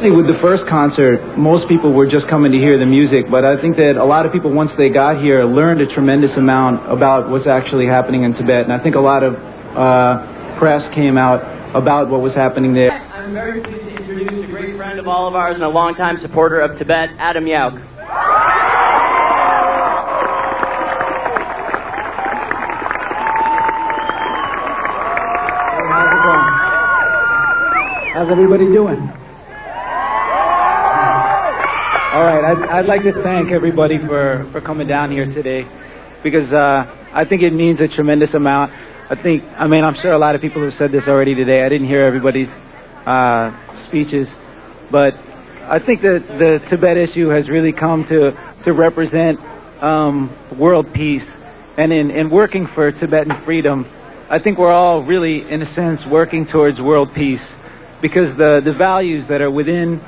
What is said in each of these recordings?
With the first concert, most people were just coming to hear the music, but I think that a lot of people, once they got here, learned a tremendous amount about what's actually happening in Tibet, and I think a lot of press came out about what was happening there. I'm very pleased to introduce a great friend of all of ours and a longtime supporter of Tibet, Adam Yauk. How's everybody doing? All right, I'd like to thank everybody for coming down here today, because I think it means a tremendous amount. I'm sure a lot of people have said this already today. I didn't hear everybody's speeches, but I think that the Tibet issue has really come to represent world peace. And in working for Tibetan freedom, I think we're all really, in a sense, working towards world peace, because the values that are within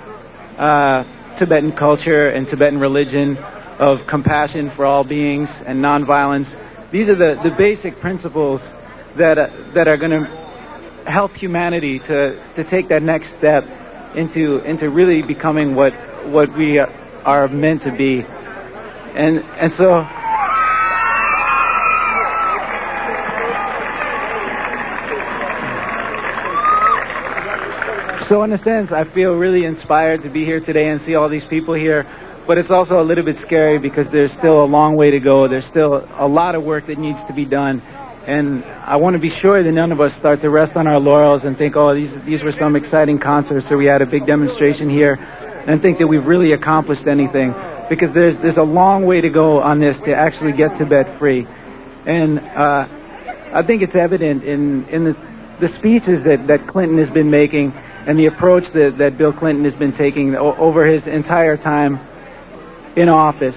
Tibetan culture and Tibetan religion of compassion for all beings and nonviolence, these are the basic principles that are going to help humanity to take that next step into really becoming what we are meant to be. And so in a sense, I feel really inspired to be here today and see all these people here, but it's also a little bit scary because there's still a long way to go. There's still a lot of work that needs to be done, and I want to be sure that none of us start to rest on our laurels and think, oh, these were some exciting concerts, or we had a big demonstration here, and think that we've really accomplished anything, because there's a long way to go on this to actually get Tibet free. And I think it's evident in the speeches that Clinton has been making, and the approach that Bill Clinton has been taking over his entire time in office.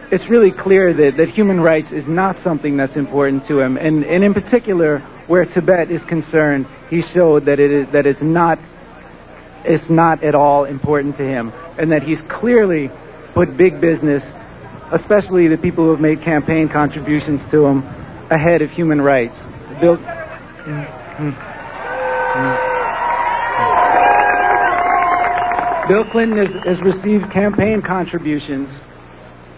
It's really clear that human rights is not something that's important to him. And in particular, where Tibet is concerned, he showed that it's not at all important to him, and that he's clearly put big business, especially the people who have made campaign contributions to him, ahead of human rights. Bill Clinton has received campaign contributions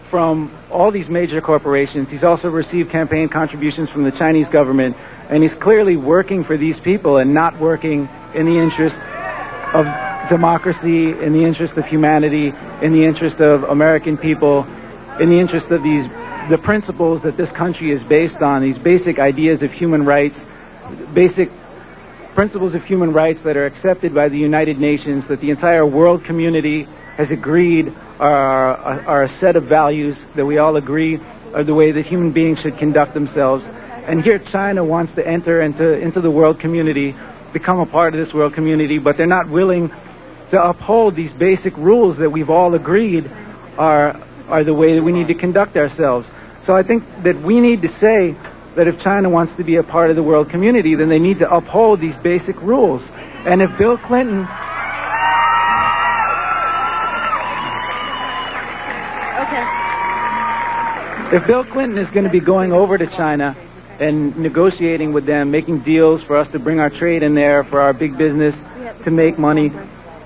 from all these major corporations. He's also received campaign contributions from the Chinese government, and he's clearly working for these people and not working in the interest of democracy, in the interest of humanity, in the interest of American people, in the interest of the principles that this country is based on, these basic ideas of human rights, basic principles of human rights that are accepted by the United Nations, that the entire world community has agreed are a set of values that we all agree are the way that human beings should conduct themselves. And here China wants to enter into the world community, become a part of this world community, but they're not willing to uphold these basic rules that we've all agreed are the way that we need to conduct ourselves. So I think that we need to say that if China wants to be a part of the world community, then they need to uphold these basic rules. And if Bill Clinton... If Bill Clinton is going to be going over to China and negotiating with them, making deals for us to bring our trade in there, for our big business to make money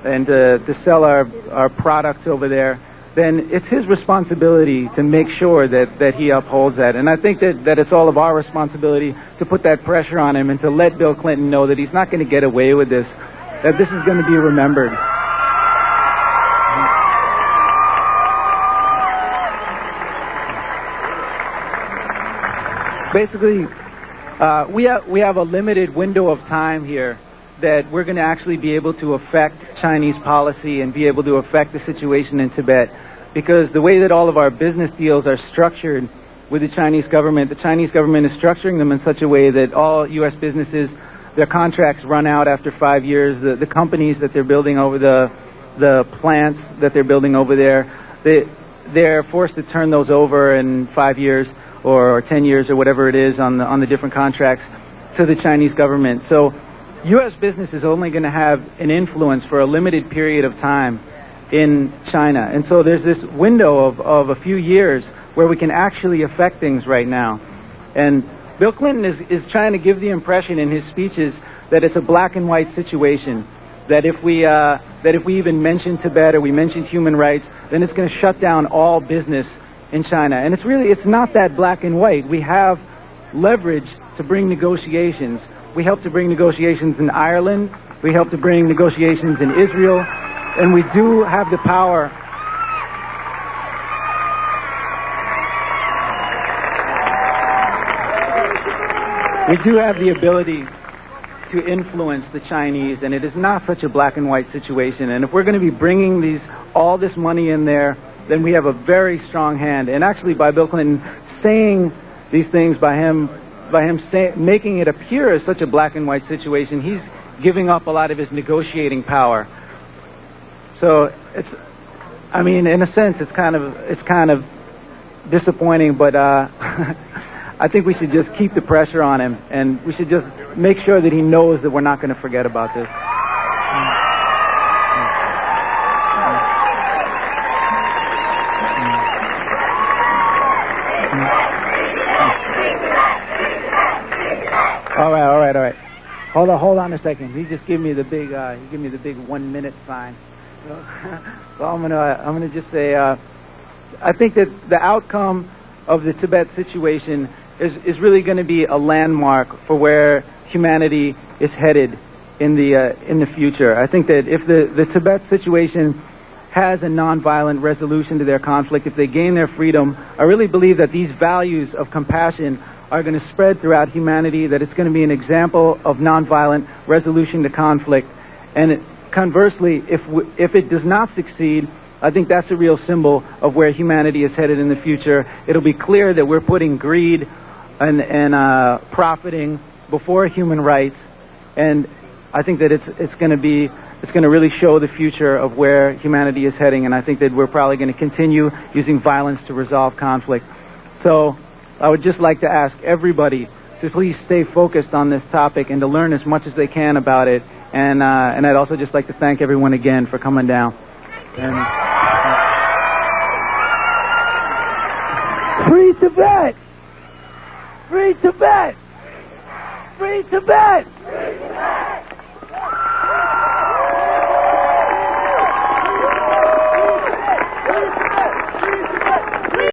and to sell our products over there, then it's his responsibility to make sure that he upholds that. And I think that it's all of our responsibility to put that pressure on him and to let Bill Clinton know that he's not going to get away with this, that this is going to be remembered. Basically, we have a limited window of time here that we're going to actually be able to affect Chinese policy and be able to affect the situation in Tibet, because the way that all of our business deals are structured with the Chinese government is structuring them in such a way that all U.S. businesses, their contracts run out after 5 years. The companies that they're building over the plants that they're building over there, they're forced to turn those over in 5 years or 10 years or whatever it is on the different contracts to the Chinese government. So U.S. business is only going to have an influence for a limited period of time in China. And so there's this window of a few years where we can actually affect things right now. And Bill Clinton is trying to give the impression in his speeches that it's a black and white situation, that if we even mention Tibet or we mention human rights, then it's going to shut down all business in China. And it's not that black and white. We have leverage to bring negotiations. We help to bring negotiations in Ireland. We help to bring negotiations in Israel. And we do have the power. We do have the ability to influence the Chinese, and it is not such a black and white situation. And if we're going to be bringing all this money in there, then we have a very strong hand. And actually, by Bill Clinton saying these things, by him making it appear as such a black and white situation, he's giving up a lot of his negotiating power. So in a sense, it's kind of disappointing, but I think we should just keep the pressure on him, and we should just make sure that he knows that we're not going to forget about this. All right. Hold on a second. He just gave me the big 1 minute sign. So I'm gonna just say, I think that the outcome of the Tibet situation is really going to be a landmark for where humanity is headed in the future. I think that if the Tibet situation has a nonviolent resolution to their conflict, if they gain their freedom, I really believe that these values of compassion are going to spread throughout humanity, that it's going to be an example of nonviolent resolution to conflict. And conversely, if it does not succeed, I think that's a real symbol of where humanity is headed in the future. It'll be clear that we're putting greed and profiting before human rights, and I think that it's going to really show the future of where humanity is heading. And I think that we're probably going to continue using violence to resolve conflict. So I would just like to ask everybody to please stay focused on this topic and to learn as much as they can about it. And I'd also just like to thank everyone again for coming down. And free Tibet! Free Tibet! Free Tibet!